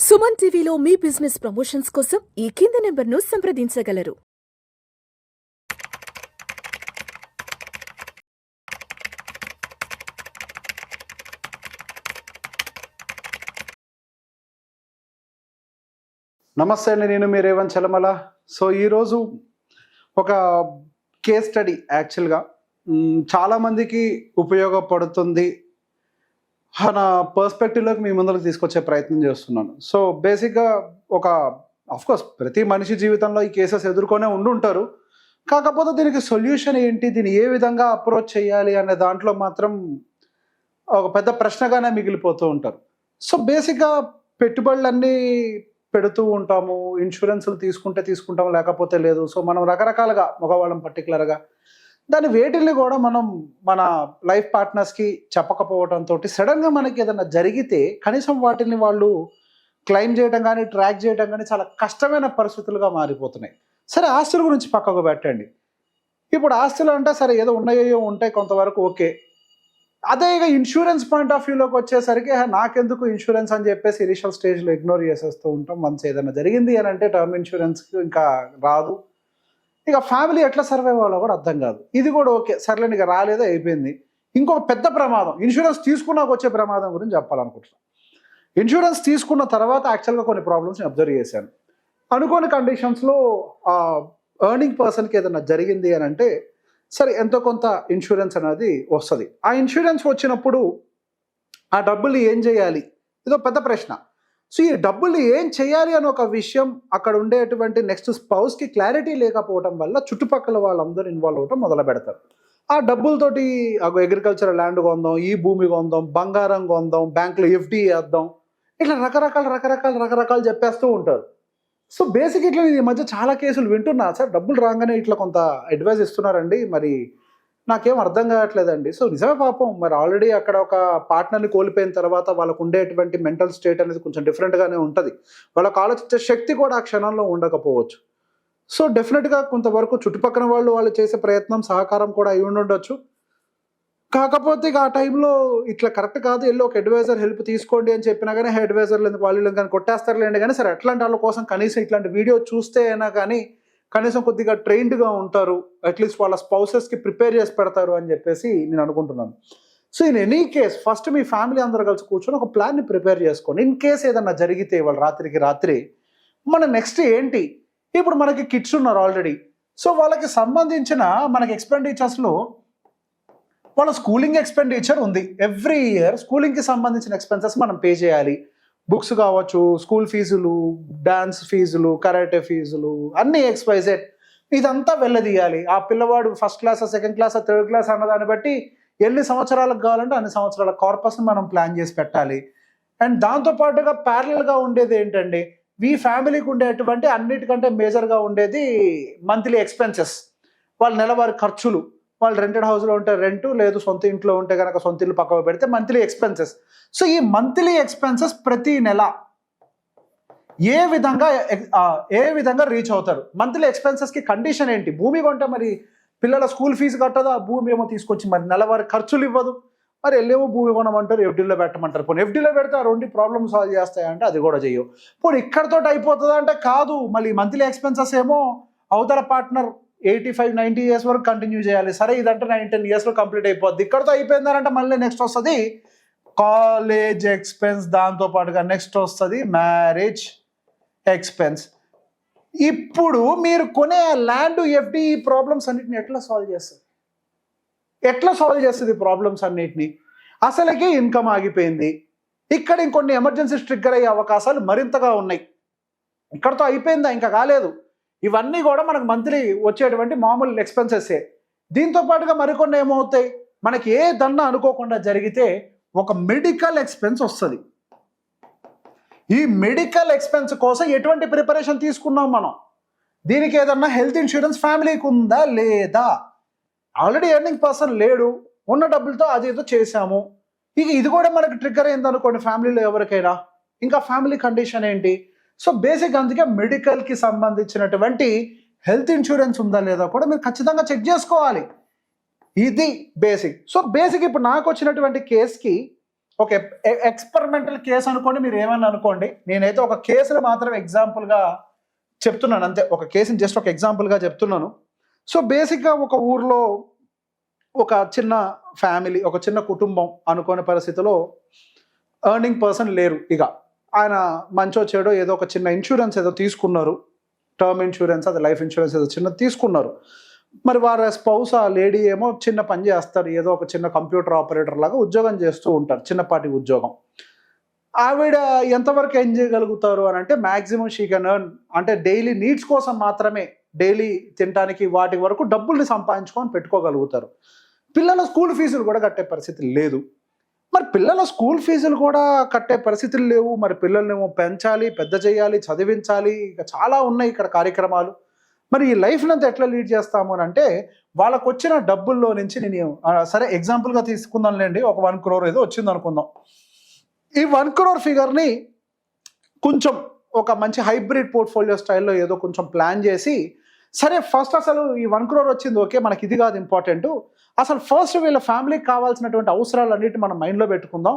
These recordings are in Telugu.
సుమన్ టీవీలో మీ బిజినెస్ ప్రమోషన్స్ కోసం ఈ కింది నెంబర్ను సంప్రదించగలరు. నమస్తే అండి, నేను మీ రేవంత్ చలమల. సో ఈరోజు ఒక కేస్ స్టడీ యాక్చువల్గా చాలామందికి ఉపయోగపడుతుంది నా పర్స్పెక్టివ్లోకి మీ ముందరకు తీసుకొచ్చే ప్రయత్నం చేస్తున్నాను. సో బేసిక్గా అఫ్కోర్స్ ప్రతి మనిషి జీవితంలో ఈ కేసెస్ ఎదుర్కొనే ఉండుంటారు. కాకపోతే దీనికి సొల్యూషన్ ఏంటి, దీన్ని ఏ విధంగా అప్రోచ్ చేయాలి అనే దాంట్లో మాత్రం ఒక పెద్ద ప్రశ్నగానే మిగిలిపోతూ ఉంటారు. సో బేసిక్గా పెట్టుబడులన్నీ పెడుతూ ఉంటాము, ఇన్సూరెన్స్లు తీసుకుంటాం, లేకపోతే లేదు. సో మనం రకరకాలుగా మగవాళ్ళం పర్టికులర్గా దాని వేటిల్ని కూడా మనం మన లైఫ్ పార్ట్నర్స్కి చెప్పకపోవడంతో సడన్గా మనకి ఏదైనా జరిగితే కనీసం వాటిని వాళ్ళు క్లెయిమ్ చేయడం కానీ ట్రాక్ చేయడం కానీ చాలా కష్టమైన పరిస్థితులుగా మారిపోతున్నాయి. సరే, ఆస్తుల గురించి పక్కకు పెట్టండి. ఇప్పుడు ఆస్తులు అంటే సరే ఏదో ఉన్నాయో ఉంటాయి కొంతవరకు, ఓకే. అదే ఇక ఇన్సూరెన్స్ పాయింట్ ఆఫ్ వ్యూలోకి వచ్చేసరికి నాకెందుకు ఇన్సూరెన్స్ అని చెప్పేసి ఇనిషియల్ స్టేజ్లో ఇగ్నోర్ చేసేస్తూ ఉంటాం. వన్స్ ఏదైనా జరిగింది అని అంటే టర్మ్ ఇన్సూరెన్స్కి ఇంకా రాదు. ఇక ఫ్యామిలీ ఎట్లా సర్వైవ్ అవ్వాలో కూడా అర్థం కాదు. ఇది కూడా ఓకే, సర్లేని ఇక రాలేదో అయిపోయింది. ఇంకొక పెద్ద ప్రమాదం, ఇన్సూరెన్స్ తీసుకున్నాక వచ్చే ప్రమాదం గురించి చెప్పాలనుకుంటున్నాను. ఇన్సూరెన్స్ తీసుకున్న తర్వాత యాక్చువల్గా కొన్ని ప్రాబ్లమ్స్ని అబ్జర్వ్ చేశాను. అనుకోని కండిషన్స్లో ఎర్నింగ్ పర్సన్కి ఏదైనా జరిగింది అని అంటే సరే ఎంతో కొంత ఇన్సూరెన్స్ అనేది వస్తుంది. ఆ ఇన్సూరెన్స్ వచ్చినప్పుడు ఆ డబ్బులు ఏం చేయాలి, ఇదో పెద్ద ప్రశ్న. సో ఈ డబ్బులు ఏం చేయాలి అని ఒక విషయం అక్కడ ఉండేటువంటి నెక్స్ట్ స్పౌస్కి క్లారిటీ లేకపోవడం వల్ల చుట్టుపక్కల వాళ్ళందరూ ఇన్వాల్వ్ అవ్వడం మొదలు పెడతారు. ఆ డబ్బులతోటి అగ్రికల్చర్ ల్యాండ్ కొందాం, ఈ భూమి కొందాం, బంగారం కొందాం, బ్యాంకులో ఎఫ్డి వేద్దాం, ఇట్లా రకరకాలు చెప్పేస్తూ ఉంటారు. సో బేసిక్ ఇట్లా ఈ మధ్య చాలా కేసులు వింటున్నా, సార్ డబ్బులు రాగానే ఇట్లా కొంత అడ్వైస్ ఇస్తున్నారండి, మరి నాకేం అర్థం కావట్లేదండి. సో నిజమే పాపం, మరి ఆల్రెడీ అక్కడ ఒక పార్ట్నర్ని కోల్పోయిన తర్వాత వాళ్ళకు ఉండేటువంటి మెంటల్ స్టేట్ అనేది కొంచెం డిఫరెంట్గానే ఉంటుంది. వాళ్ళకు ఆలోచించే శక్తి కూడా ఆ క్షణంలో ఉండకపోవచ్చు. సో డెఫినెట్గా కొంతవరకు చుట్టుపక్కల వాళ్ళు చేసే ప్రయత్నం సహకారం కూడా అయి ఉండొచ్చు. కాకపోతే ఇక ఆ టైంలో ఇట్లా కరెక్ట్ కాదు, వెళ్ళి ఒక అడ్వైజర్ హెల్ప్ తీసుకోండి అని చెప్పినా కానీ అడ్వైజర్లు ఎందుకు వాళ్ళు కానీ కొట్టేస్తారులేండి. కానీ సరే అట్లాంటి వాళ్ళ కోసం కనీసం ఇట్లాంటి వీడియో చూస్తే అయినా కానీ కనీసం కొద్దిగా ట్రైన్డ్గా ఉంటారు, అట్లీస్ట్ వాళ్ళ స్పౌసెస్కి ప్రిపేర్ చేసి పెడతారు అని చెప్పేసి నేను అనుకుంటున్నాను. So in any case first me family అందరూ కలిసి కూర్చొని ఒక ప్లాన్ని ప్రిపేర్ చేసుకోండి. ఇన్ కేస్ ఏదన్నా జరిగితే వాళ్ళు రాత్రి మన నెక్స్ట్ ఏంటి. ఇప్పుడు మనకి కిడ్స్ ఉన్నారు ఆల్రెడీ. సో వాళ్ళకి సంబంధించిన మనకి ఎక్స్పెండిచర్స్లో వాళ్ళ స్కూలింగ్ ఎక్స్పెండిచర్ ఉంది. ఎవ్రీ ఇయర్ స్కూలింగ్కి సంబంధించిన ఎక్స్పెన్సెస్ మనం పే చేయాలి. బుక్స్ కావచ్చు, స్కూల్ ఫీజులు, డాన్స్ ఫీజులు, కరాటే ఫీజులు, అన్ని XYZ ఇదంతా వెళ్ళదీయాలి. ఆ పిల్లవాడు ఫస్ట్ క్లాసా, సెకండ్ క్లాసా, థర్డ్ క్లాస్ అన్నదాన్ని బట్టి ఎన్ని సంవత్సరాలకు కావాలంటే అన్ని సంవత్సరాల కార్పస్ని మనం ప్లాన్ చేసి పెట్టాలి. అండ్ దాంతోపాటుగా ప్యారలల్గా ఉండేది ఏంటండి, మీ ఫ్యామిలీకి ఉండేటువంటి అన్నిటికంటే మేజర్గా ఉండేది మంత్లీ ఎక్స్పెన్సెస్, వాళ్ళ నెలవారి ఖర్చులు. వాళ్ళు రెంటెడ్ హౌస్లో ఉంటే రెంటు, లేదు సొంత ఇంట్లో ఉంటే కనుక సొంత ఇల్లు పక్కకు పెడితే మంత్లీ ఎక్స్పెన్సెస్. సో ఈ మంత్లీ ఎక్స్పెన్సెస్ ప్రతి నెల ఏ విధంగా రీచ్ అవుతారు. మంత్లీ ఎక్స్పెన్సెస్కి కండిషన్ ఏంటి, భూమి కొంటే మరి పిల్లల స్కూల్ ఫీజు కట్టదు, ఆ భూమి ఏమో తీసుకొచ్చి మరి నెలవారి ఖర్చులు ఇవ్వదు, మరి వెళ్ళేమో భూమి కొనమంటారు, ఎఫ్డీలో పెట్టమంటారు. పోనీ ఎఫ్డీలో పెడితే ఆ రెండు ప్రాబ్లమ్ సాల్వ్ చేస్తాయంటే అది కూడా చెయ్యవు. పోనీ ఇక్కడతో అయిపోతుంది అంటే కాదు, మళ్ళీ మంత్లీ ఎక్స్పెన్సెస్ ఏమో అవతల పార్ట్నర్ 85-90 ఇయర్స్ వరకు కంటిన్యూ చేయాలి. సరే ఇదంటే 9-10 ఇయర్స్లో కంప్లీట్ అయిపోద్ది. ఇక్కడతో అయిపోయిందంటే మళ్ళీ నెక్స్ట్ వస్తుంది కాలేజ్ ఎక్స్పెన్స్, దాంతోపాటుగా నెక్స్ట్ వస్తుంది మ్యారేజ్ ఎక్స్పెన్స్. ఇప్పుడు మీరు కొనే ల్యాండ్ ఎఫ్డి ఈ ప్రాబ్లమ్స్ అన్నిటిని ఎట్లా సాల్వ్ చేస్తుంది ప్రాబ్లమ్స్ అన్నిటిని. అసలుకే ఇన్కమ్ ఆగిపోయింది, ఇక్కడ ఇంకొన్ని ఎమర్జెన్సీస్ ట్రిగ్గర్ అయ్యే అవకాశాలు మరింతగా ఉన్నాయి. ఇక్కడతో అయిపోయిందా, ఇంకా కాలేదు. ఇవన్నీ కూడా మనకు మంత్లీ వచ్చేటువంటి మామూలు ఎక్స్పెన్సెసే. దీంతో పాటుగా మరికొన్ని ఏమవుతాయి, మనకి ఏ దన్నా అనుకోకుండా జరిగితే ఒక మెడికల్ ఎక్స్పెన్స్ వస్తుంది. ఈ మెడికల్ ఎక్స్పెన్స్ కోసం ఎటువంటి ప్రిపరేషన్ తీసుకున్నాం మనం, దీనికి ఏదన్నా హెల్త్ ఇన్సూరెన్స్ ఫ్యామిలీకి ఉందా లేదా, ఆల్రెడీ ఎర్నింగ్ పర్సన్ లేడు, ఉన్న డబ్బులతో అదేదో చేశాము, ఇక ఇది కూడా మనకి ట్రిగ్గర్ అయింది అనుకోండి ఫ్యామిలీలో ఎవరికైనా, ఇంకా ఫ్యామిలీ కండిషన్ ఏంటి. సో బేసిక్ అందుకే మెడికల్కి సంబంధించినటువంటి హెల్త్ ఇన్సూరెన్స్ ఉందా లేదా కూడా మీరు ఖచ్చితంగా చెక్ చేసుకోవాలి. ఇది బేసిక్. సో బేసిక్ ఇప్పుడు నాకు వచ్చినటువంటి కేసుకి ఓకే. ఎక్స్పెరిమెంటల్ కేస్ అనుకోండి, మీరు ఏమన్నా అనుకోండి. నేనైతే ఒక కేసుని మాత్రం ఎగ్జాంపుల్‌గా చెప్తున్నాను అంతే. ఒక కేస్‌ని జస్ట్ ఒక ఎగ్జాంపుల్‌గా చెప్తున్నాను. సో, బేసిక్‌గా ఒక ఊర్లో ఒక చిన్న ఫ్యామిలీ, ఒక చిన్న కుటుంబం అనుకోని పరిస్థితిలో ఎర్నింగ్ పర్సన్ లేరు ఇగ. ఆయన మంచో చెడో ఏదో ఒక చిన్న ఇన్స్యూరెన్స్ ఏదో తీసుకున్నారు. టర్మ్ ఇన్స్యూరెన్స్, అది లైఫ్ ఇన్స్యూరెన్స్ ఏదో చిన్నది తీసుకున్నారు. మరి వారి స్పౌస్ ఆ లేడీ ఏమో చిన్న పని చేస్తారు. ఏదో ఒక చిన్న కంప్యూటర్ ఆపరేటర్ లాగా ఉద్యోగం చేస్తూ ఉంటారు. చిన్నపాటి ఉద్యోగం. ఆవిడ ఎంతవరకు ఎర్న్ చేయగలుగుతారు అనంటే మాక్సిమం షీ కెన్ ఎర్న్, అంటే డైలీ నీడ్స్ కోసం మాత్రమే, డైలీ తినటానికి వాటి వరకు డబ్బుల్ని సంపాదించుకొని పెట్టుకోగలుగుతారు. పిల్లల స్కూల్ ఫీజులు కూడా కట్టే పరిస్థితి లేదు. మరి పిల్లల స్కూల్ ఫీజులు కూడా కట్టే పరిస్థితులు లేవు. మరి పిల్లల్నేమో పెంచాలి, పెద్ద చేయాలి, చదివించాలి. ఇక చాలా ఉన్నాయి ఇక్కడ కార్యక్రమాలు. మరి ఈ లైఫ్‌నంతా ఎట్లా లీడ్ చేస్తాము అనంటే, వాళ్ళకొచ్చిన డబ్బుల్లో నుంచి నేను సరే ఎగ్జాంపుల్‌గా తీసుకుందాంలెండి. ఒక 1 crore ఏదో వచ్చిందనుకుందాం. ఈ 1 crore ఫిగర్‌ని కొంచెం ఒక మంచి హైబ్రిడ్ పోర్ట్‌ఫోలియో స్టైల్‌లో ఏదో కొంచెం ప్లాన్ చేసి, సరే ఫస్ట్ అసలు ఈ 1 crore వచ్చింది ఓకే. మనకి ఇది కాదు ఇంపార్టెంటు. అసలు ఫస్ట్ వీళ్ళ ఫ్యామిలీకి కావాల్సినటువంటి అవసరాలన్నిటిని మనం మైండ్‌లో పెట్టుకుందాం.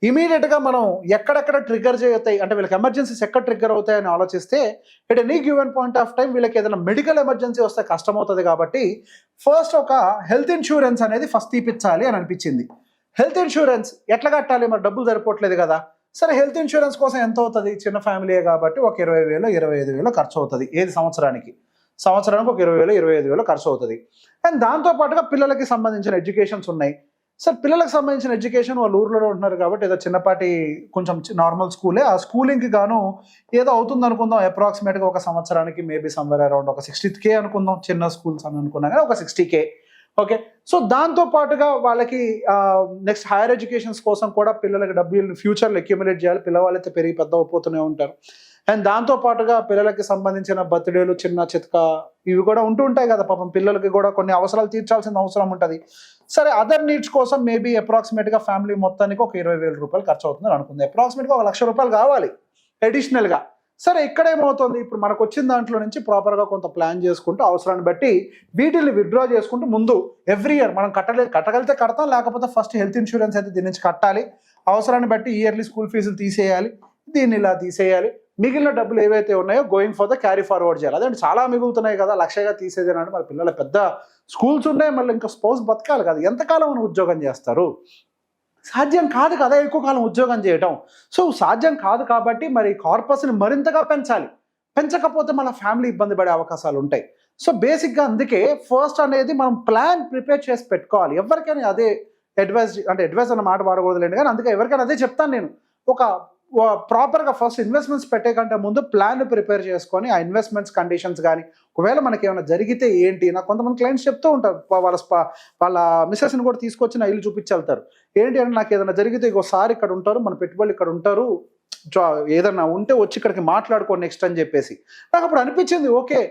ఇమ్మీడియేట్‌గా మనం ఎక్కడెక్కడ ట్రిగ్గర్ అవుతాయి, అంటే వీళ్ళకి ఎమర్జెన్సీస్ ఎక్కడ ట్రిగ్గర్ అవుతాయని ఆలోచిస్తే, at any given point of time వీళ్ళకి ఏదైనా మెడికల్ ఎమర్జెన్సీ వస్తే కష్టమవుతుంది కాబట్టి, ఫస్ట్ ఒక హెల్త్ ఇన్సూరెన్స్ అనేది ఫస్ట్ తీపిచ్చాలి అని అనిపించింది. హెల్త్ ఇన్సూరెన్స్ ఎట్లా కట్టాలి? మరి డబ్బులు సరిపోవట్లేదు కదా! సరే హెల్త్ ఇన్సూరెన్స్ కోసం ఎంత అవుతది? చిన్న ఫ్యామిలీయే కాబట్టి ఒక 20,000, 25,000 ఖర్చు అవుతది. ఏది సంవత్సరానికి? సంవత్సరానికి ఒక 20,000, 25,000 ఖర్చు అవుతది. అండ్ దాంతో పాటుగా పిల్లలకి సంబంధించిన ఎడ్యుకేషన్స్ ఉన్నాయి. సార్ పిల్లలకు సంబంధించిన ఎడ్యుకేషన్ వాళ్ళు ఊర్లోనే ఉంటున్నారు కాబట్టి ఏదో చిన్నపాటి కొంచెం నార్మల్ స్కూలే. ఆ స్కూలింగ్‌కి గాను ఏదో అవుతుందనుకుందాం అప్రాక్సిమేట్‌గా ఒక సంవత్సరానికి మేబీ సమ్‌వేర్ అరౌండ్ ఒక 60,000 అనుకుందాం. చిన్న స్కూల్స్ అని అనుకున్నా గాని ఒక 60,000. ఓకే. సో, దాంతో పాటుగా వాళ్ళకి నెక్స్ట్ హైయర్ ఎడ్యుకేషన్స్ కోసం కూడా పిల్లలకి డబ్బులు ఫ్యూచర్‌లో అక్యుములేట్ చేయాలి. పిల్లవాళ్ళైతే పెరిగి పెద్దవైపోతూనే ఉంటారు. అండ్ దాంతో పాటుగా పిల్లలకి సంబంధించిన బర్త్‌డేలు, చిన్న చితకా ఇవి కూడా ఉంటూ ఉంటాయి కదా! పాపం పిల్లలకి కూడా కొన్ని అవసరాలు తీర్చాల్సిన అవసరం ఉంటది. సరే అదర్ నీడ్స్ కోసం మేబీ అప్రాక్సిమేట్‌గా ఫ్యామిలీ మొత్తానికి ఒక 20,000 ఖర్చు అవుతుందని అనుకుందాం. అప్రాక్సిమేట్‌గా ఒక ₹1,00,000 కావాలి అడిషనల్‌గా. సరే ఇక్కడేమవుతుంది, ఇప్పుడు మనకొచ్చిన దాంట్లో నుంచి ప్రాపర్‌గా కొంత ప్లాన్ చేసుకుంటూ అవసరాన్ని బట్టి వీటిల్ని విత్‌డ్రా చేసుకుంటూ ముందు ఎవ్రీ ఇయర్ మనం కట్టగలిగితే కడతాం, లేకపోతే ఫస్ట్ హెల్త్ ఇన్సూరెన్స్ అయితే దీని నుంచి కట్టాలి. అవసరాన్ని బట్టి ఇయర్లీ స్కూల్ ఫీజులు తీసేయాలి. దీన్ని ఇలా తీసేయాలి. మిగిలిన డబ్బులు ఏవైతే ఉన్నాయో going for the carry forward చేయాలి. అదేంటి చాలా మిగులుతున్నాయి కదా! లక్షగా తీసేదేనంటే మరి పిల్లల పెద్ద స్కూల్స్ ఉన్నాయి. మళ్ళీ ఇంకా స్పౌస్ బతకాలి కదా! ఎంతకాలం అని ఉద్యోగం చేస్తారు? సాధ్యం కాదు కదా ఎక్కువ కాలం ఉద్యోగం చేయటం. సో, సాధ్యం కాదు కాబట్టి మరి కార్పస్‌ని మరింతగా పెంచాలి. పెంచకపోతే మన ఫ్యామిలీ ఇబ్బంది పడే అవకాశాలు ఉంటాయి. సో, బేసిక్‌గా అందుకే ఫస్ట్ అనేది మనం ప్లాన్ ప్రిపేర్ చేసి పెట్టుకోవాలి. ఎవరికైనా అదే అడ్వైస్ అన్న మాట వాడకూడదులెండి గానీ, అందుకే ఎవరికైనా అదే చెప్తాను నేను. ఒక ప్రాపర్‌గా ఫస్ట్ ఇన్వెస్ట్‌మెంట్స్ పెట్టే కంటే ముందు ప్లాన్ ప్రిపేర్ చేసుకొని, ఆ ఇన్వెస్ట్‌మెంట్స్ కండిషన్స్ గాని, ఒకవేళ మనకేమైనా జరిగితే ఏంటి? నాకు కొంతమంది క్లయింట్స్ చెప్తూ ఉంటారు. వాళ్ళ మిసెస్‌ని కూడా తీసుకొచ్చి నా ఇల్లు చూపించెళ్తారు. ఏంటి అంటే నాకేదైనా జరిగితే ఇగో సార్ ఇక్కడ ఉంటారు, మన పెట్టుబడులు ఇక్కడ ఉంటారు. జా ఏదన్నా ఉంటే వచ్చి ఇక్కడికి మాట్లాడుకో నెక్స్ట్ అని చెప్పేసి. నాకప్పుడు అనిపించింది ఓకే.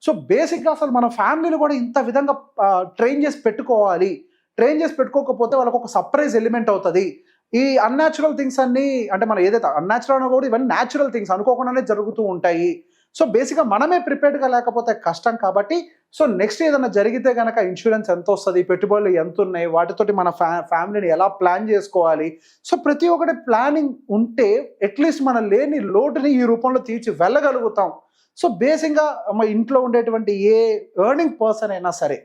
సో, బేసిక్‌గా అసలు మన ఫ్యామిలీని కూడా ఇంత విధంగా ట్రైన్ చేసి పెట్టుకోవాలి. ట్రైన్ చేసి పెట్టుకోకపోతే వాళ్ళకొక సర్ప్రైజ్ ఎలిమెంట్ అవుతది. ఈ అన్‌న్యాచురల్ థింగ్స్ అన్నీ, అంటే మనం ఏదైతే అన్‌న్యాచురల్ అన్నా కూడా ఇవన్నీ న్యాచురల్ థింగ్స్ అనుకోకుండానే జరుగుతూ ఉంటాయి. సో, బేసిక్‌గా మనమే ప్రిపేర్డ్‌గా లేకపోతే కష్టం కాబట్టి, సో, నెక్స్ట్ ఏదైనా జరిగితే గనక ఇన్సూరెన్స్ ఎంతొస్తది? పెట్టుబడులు ఎంతున్నయి? వాటితోటి మన ఫ్యామిలీని ఎలా ప్లాన్ చేసుకోవాలి? సో, ప్రతి ఒక్కటి ప్లానింగ్ ఉంటే అట్‌లీస్ట్ మన లేని లోటుని ఈ రూపంలో తీర్చి వెళ్ళగలుగుతాం. సో, బేసిక్‌గా ఇంట్లో ఉండేటువంటి ఏ ఎర్నింగ్ పర్సన్ అయినా సరే,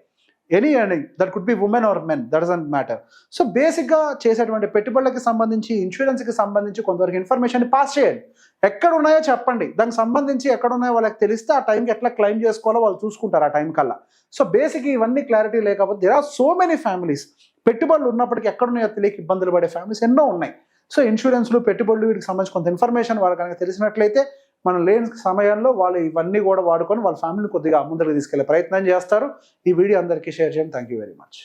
any earning that could be women or men, that doesn't matter. So, బేసిక్‌గా చేసేటువంటి పెట్టుబడులకి సంబంధించి, ఇన్సూరెన్స్‌కి సంబంధించి కొంతవరకు ఇన్ఫర్మేషన్‌ని పాస్ చేయండి. ఎక్కడున్నాయో చెప్పండి. దానికి సంబంధించి ఎక్కడున్నాయో వాళ్ళకి తెలిస్తే ఆ టైంకి ఎట్లా క్లెయిమ్ చేసుకోవాలో వాళ్ళు చూసుకుంటారు ఆ టైం కల్లా. సో, బేసిక్ ఇవన్నీ క్లారిటీ లేకపోతే there are so many families పెట్టుబడులు ఉన్నప్పటికీ ఎక్కడున్నాయో తెలియక ఇబ్బందులు పడే ఫ్యామిలీస్ ఎన్నో ఉన్నాయి. సో, ఇన్సూరెన్స్‌లు, పెట్టుబడులు వీటికి సంబంధించి కొంత ఇన్ఫర్మేషన్ వాళ్ళకి కనుక తెలిసినట్లయితే మనం లేని సమయంలో వాళ్ళు ఇవన్నీ కూడా వాడుకొని వాళ్ళ ఫ్యామిలీని కొద్దిగా ముందుకు తీసుకెళ్లే ప్రయత్నం చేస్తారు. ఈ వీడియో అందరికీ షేర్ చేయండి. Thank you very much.